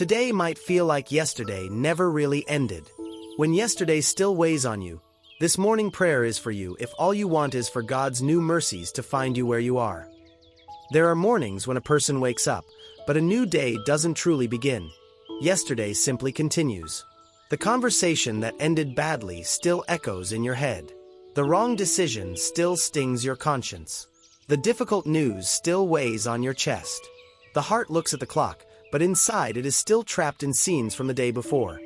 Today might feel like yesterday never really ended. When yesterday still weighs on you, this morning prayer is for you if all you want is for God's new mercies to find you where you are. There are mornings when a person wakes up, but a new day doesn't truly begin. Yesterday simply continues. The conversation that ended badly still echoes in your head. The wrong decision still stings your conscience. The difficult news still weighs on your chest. The heart looks at the clock, but inside it is still trapped in scenes from the day before.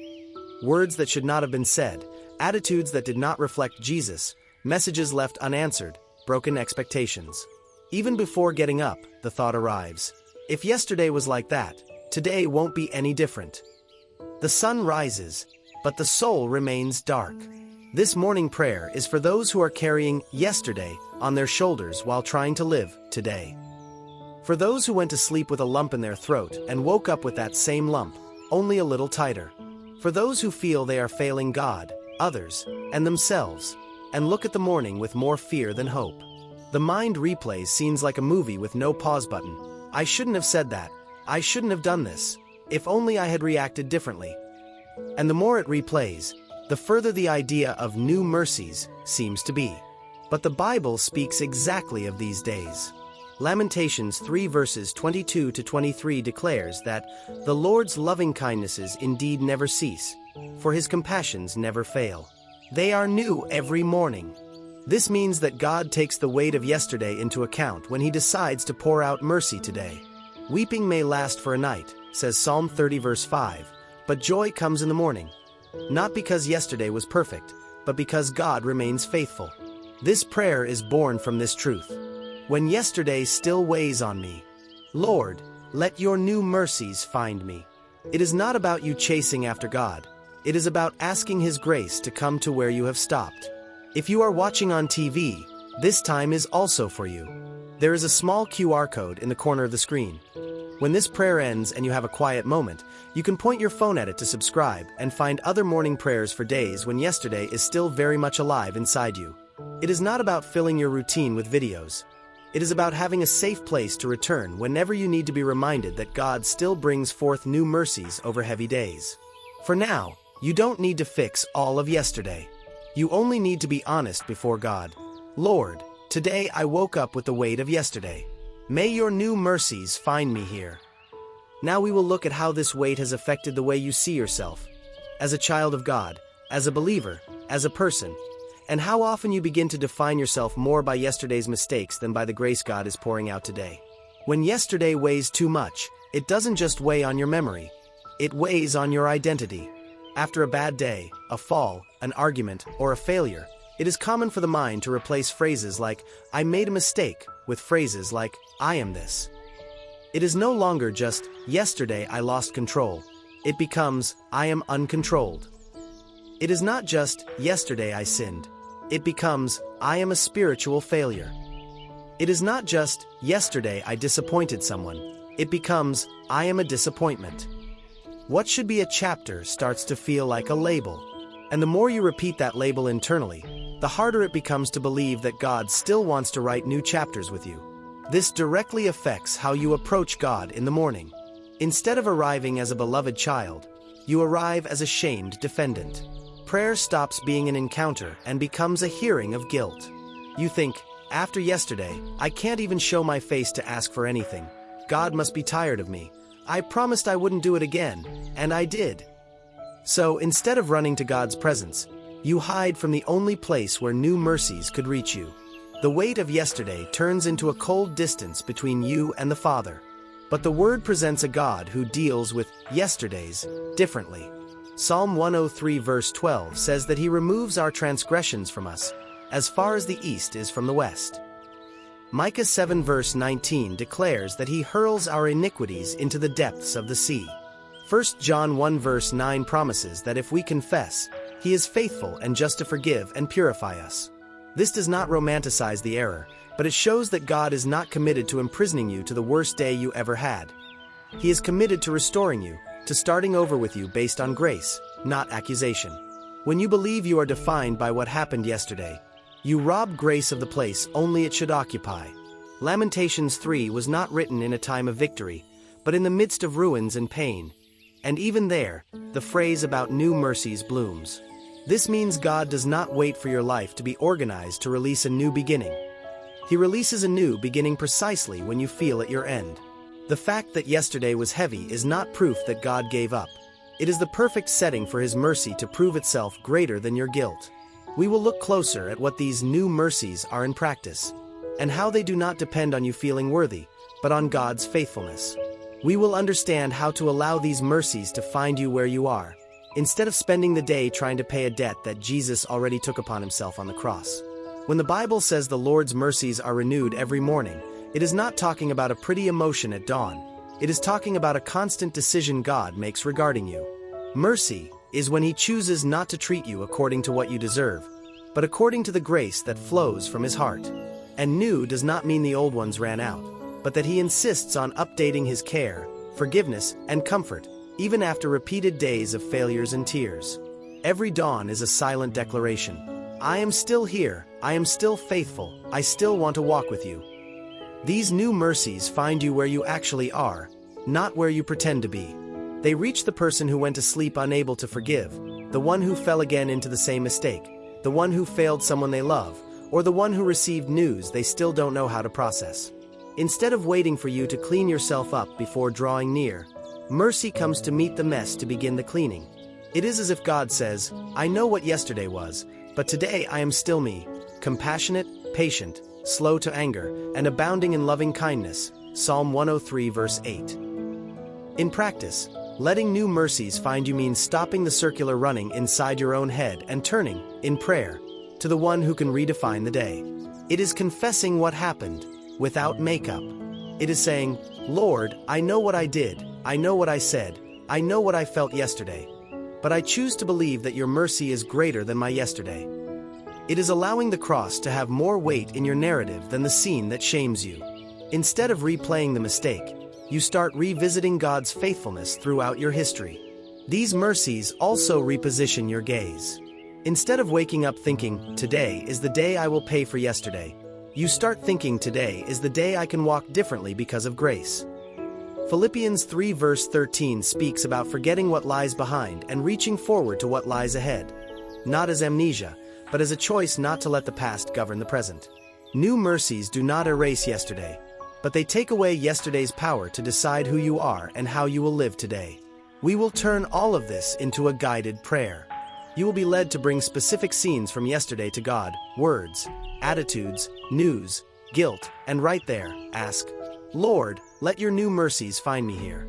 Words that should not have been said, attitudes that did not reflect Jesus, messages left unanswered, broken expectations. Even before getting up, the thought arrives. If yesterday was like that, today won't be any different. The sun rises, but the soul remains dark. This morning prayer is for those who are carrying yesterday on their shoulders while trying to live today. For those who went to sleep with a lump in their throat and woke up with that same lump, only a little tighter. For those who feel they are failing God, others, and themselves, and look at the morning with more fear than hope. The mind replays scenes like a movie with no pause button. I shouldn't have said that. I shouldn't have done this. If only I had reacted differently. And the more it replays, the further the idea of new mercies seems to be. But the Bible speaks exactly of these days. Lamentations 3 verses 22 to 23 declares that the Lord's loving kindnesses indeed never cease, for his compassions never fail. They are new every morning. This means that God takes the weight of yesterday into account when he decides to pour out mercy today. Weeping may last for a night, says Psalm 30 verse 5, but joy comes in the morning. Not because yesterday was perfect, but because God remains faithful. This prayer is born from this truth. When yesterday still weighs on me, Lord, let your new mercies find me. It is not about you chasing after God. It is about asking his grace to come to where you have stopped. If you are watching on TV, this time is also for you. There is a small QR code in the corner of the screen. When this prayer ends and you have a quiet moment, you can point your phone at it to subscribe and find other morning prayers for days when yesterday is still very much alive inside you. It is not about filling your routine with videos. It is about having a safe place to return whenever you need to be reminded that God still brings forth new mercies over heavy days. For now, you don't need to fix all of yesterday. You only need to be honest before God. Lord, today I woke up with the weight of yesterday. May your new mercies find me here. Now we will look at how this weight has affected the way you see yourself, as a child of God, as a believer, as a person, and how often you begin to define yourself more by yesterday's mistakes than by the grace God is pouring out today. When yesterday weighs too much, it doesn't just weigh on your memory, it weighs on your identity. After a bad day, a fall, an argument, or a failure, it is common for the mind to replace phrases like, I made a mistake, with phrases like, I am this. It is no longer just, yesterday I lost control. It becomes, I am uncontrolled. It is not just, yesterday I sinned. It becomes, I am a spiritual failure. It is not just, yesterday I disappointed someone. It becomes, I am a disappointment. What should be a chapter starts to feel like a label. And the more you repeat that label internally, the harder it becomes to believe that God still wants to write new chapters with you. This directly affects how you approach God in the morning. Instead of arriving as a beloved child, you arrive as a shamed defendant. Prayer stops being an encounter and becomes a hearing of guilt. You think, after yesterday, I can't even show my face to ask for anything. God must be tired of me. I promised I wouldn't do it again, and I did. So instead of running to God's presence, you hide from the only place where new mercies could reach you. The weight of yesterday turns into a cold distance between you and the Father. But the Word presents a God who deals with yesterdays differently. Psalm 103 verse 12 says that he removes our transgressions from us, as far as the east is from the west. Micah 7 verse 19 declares that he hurls our iniquities into the depths of the sea. 1 John 1 verse 9 promises that if we confess, he is faithful and just to forgive and purify us. This does not romanticize the error, but it shows that God is not committed to imprisoning you to the worst day you ever had. He is committed to restoring you, to starting over with you based on grace, not accusation. When you believe you are defined by what happened yesterday, you rob grace of the place only it should occupy. Lamentations 3 was not written in a time of victory, but in the midst of ruins and pain. And even there, the phrase about new mercies blooms. This means God does not wait for your life to be organized to release a new beginning. He releases a new beginning precisely when you feel at your end. The fact that yesterday was heavy is not proof that God gave up. It is the perfect setting for His mercy to prove itself greater than your guilt. We will look closer at what these new mercies are in practice, and how they do not depend on you feeling worthy, but on God's faithfulness. We will understand how to allow these mercies to find you where you are, instead of spending the day trying to pay a debt that Jesus already took upon Himself on the cross. When the Bible says the Lord's mercies are renewed every morning, it is not talking about a pretty emotion at dawn. It is talking about a constant decision God makes regarding you. Mercy is when He chooses not to treat you according to what you deserve, but according to the grace that flows from His heart. And new does not mean the old ones ran out, but that He insists on updating His care, forgiveness, and comfort, even after repeated days of failures and tears. Every dawn is a silent declaration. I am still here, I am still faithful, I still want to walk with you. These new mercies find you where you actually are, not where you pretend to be. They reach the person who went to sleep unable to forgive, the one who fell again into the same mistake, the one who failed someone they love, or the one who received news they still don't know how to process. Instead of waiting for you to clean yourself up before drawing near, mercy comes to meet the mess to begin the cleaning. It is as if God says, I know what yesterday was, but today I am still me, compassionate, patient, slow to anger, and abounding in loving kindness. Psalm 103 verse 8. In practice, letting new mercies find you means stopping the circular running inside your own head and turning, in prayer, to the one who can redefine the day. It is confessing what happened, without makeup. It is saying, Lord, I know what I did, I know what I said, I know what I felt yesterday. But I choose to believe that your mercy is greater than my yesterday. It is allowing the cross to have more weight in your narrative than the scene that shames you. Instead of replaying the mistake, you start revisiting God's faithfulness throughout your history. These mercies also reposition your gaze. Instead of waking up thinking, today is the day I will pay for yesterday, you start thinking today is the day I can walk differently because of grace. Philippians 3 verse 13 speaks about forgetting what lies behind and reaching forward to what lies ahead. Not as amnesia, but as a choice not to let the past govern the present. New mercies do not erase yesterday, but they take away yesterday's power to decide who you are and how you will live today. We will turn all of this into a guided prayer. You will be led to bring specific scenes from yesterday to God, words, attitudes, news, guilt, and right there, ask, Lord, let your new mercies find me here.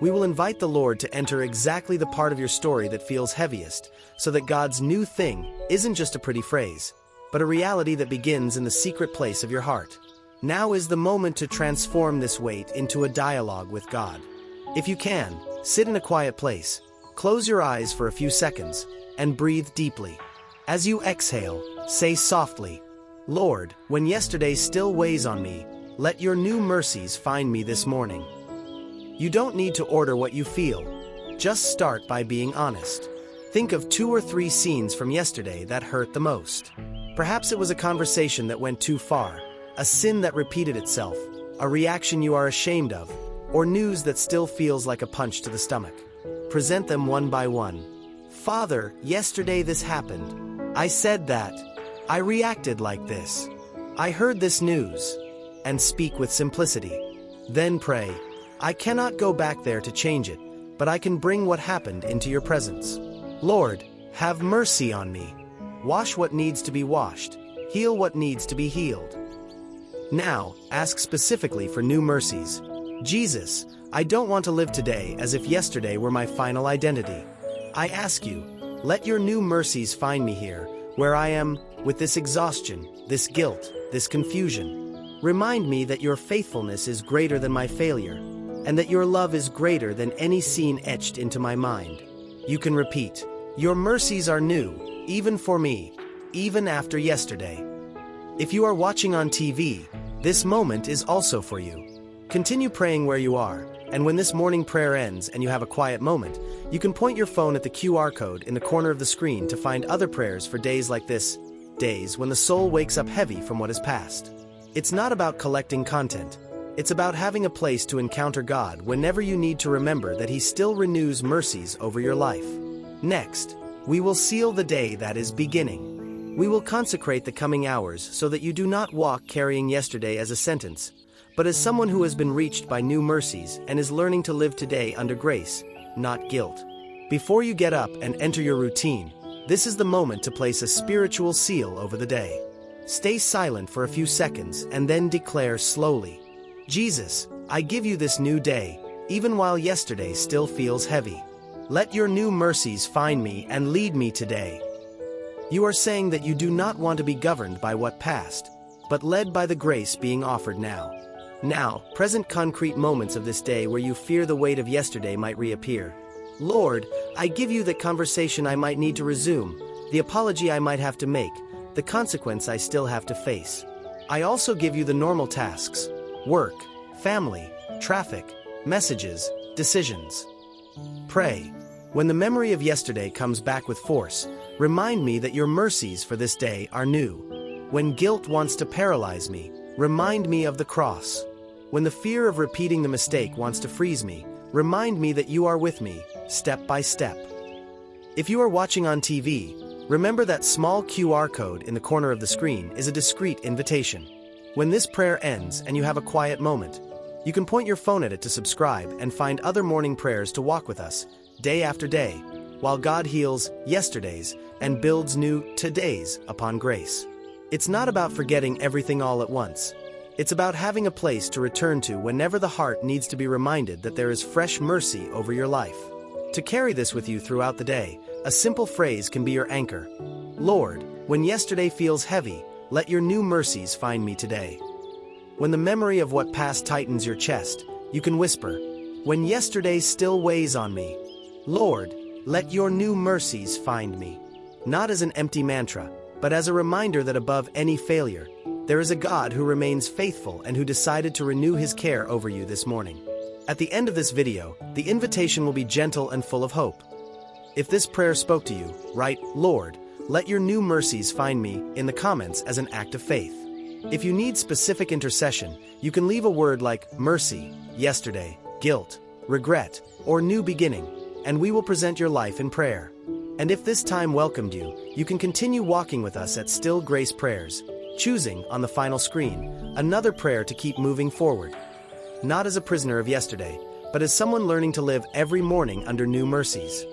We will invite the Lord to enter exactly the part of your story that feels heaviest, so that God's new thing isn't just a pretty phrase, but a reality that begins in the secret place of your heart. Now is the moment to transform this weight into a dialogue with God. If you can, sit in a quiet place, close your eyes for a few seconds, and breathe deeply. As you exhale, say softly, Lord, when yesterday still weighs on me, let your new mercies find me this morning. You don't need to order what you feel. Just start by being honest. Think of 2 or 3 scenes from yesterday that hurt the most. Perhaps it was a conversation that went too far, a sin that repeated itself, a reaction you are ashamed of, or news that still feels like a punch to the stomach. Present them one by one. Father, yesterday this happened. I said that. I reacted like this. I heard this news. And speak with simplicity. Then pray, I cannot go back there to change it, but I can bring what happened into your presence. Lord, have mercy on me. Wash what needs to be washed. Heal what needs to be healed. Now, ask specifically for new mercies. Jesus, I don't want to live today as if yesterday were my final identity. I ask you, let your new mercies find me here, where I am, with this exhaustion, this guilt, this confusion. Remind me that your faithfulness is greater than my failure, and that your love is greater than any scene etched into my mind. You can repeat, your mercies are new, even for me, even after yesterday. If you are watching on TV, this moment is also for you. Continue praying where you are, and when this morning prayer ends and you have a quiet moment, you can point your phone at the QR code in the corner of the screen to find other prayers for days like this, days when the soul wakes up heavy from what is past. It's not about collecting content. It's about having a place to encounter God whenever you need to remember that He still renews mercies over your life. Next, we will seal the day that is beginning. We will consecrate the coming hours so that you do not walk carrying yesterday as a sentence, but as someone who has been reached by new mercies and is learning to live today under grace, not guilt. Before you get up and enter your routine, this is the moment to place a spiritual seal over the day. Stay silent for a few seconds and then declare slowly, Jesus, I give you this new day, even while yesterday still feels heavy. Let your new mercies find me and lead me today. You are saying that you do not want to be governed by what passed, but led by the grace being offered now. Now, present concrete moments of this day where you fear the weight of yesterday might reappear. Lord, I give you the conversation I might need to resume, the apology I might have to make, the consequence I still have to face. I also give you the normal tasks, work, family, traffic, messages, decisions. Pray. When the memory of yesterday comes back with force, remind me that your mercies for this day are new. When guilt wants to paralyze me, remind me of the cross. When the fear of repeating the mistake wants to freeze me, remind me that you are with me, step by step. If you are watching on TV, remember that small QR code in the corner of the screen is a discreet invitation. When this prayer ends and you have a quiet moment, you can point your phone at it to subscribe and find other morning prayers to walk with us, day after day, while God heals yesterdays and builds new todays upon grace. It's not about forgetting everything all at once. It's about having a place to return to whenever the heart needs to be reminded that there is fresh mercy over your life. To carry this with you throughout the day, a simple phrase can be your anchor. Lord, when yesterday feels heavy, let your new mercies find me today. When the memory of what passed tightens your chest, you can whisper, when yesterday still weighs on me, Lord, let your new mercies find me. Not as an empty mantra, but as a reminder that above any failure, there is a God who remains faithful and who decided to renew His care over you this morning. At the end of this video, the invitation will be gentle and full of hope. If this prayer spoke to you, write, Lord, let your new mercies find me in the comments as an act of faith. If you need specific intercession, you can leave a word like mercy, yesterday, guilt, regret, or new beginning, and we will present your life in prayer. And if this time welcomed you, you can continue walking with us at Still Grace Prayers, choosing, on the final screen, another prayer to keep moving forward. Not as a prisoner of yesterday, but as someone learning to live every morning under new mercies.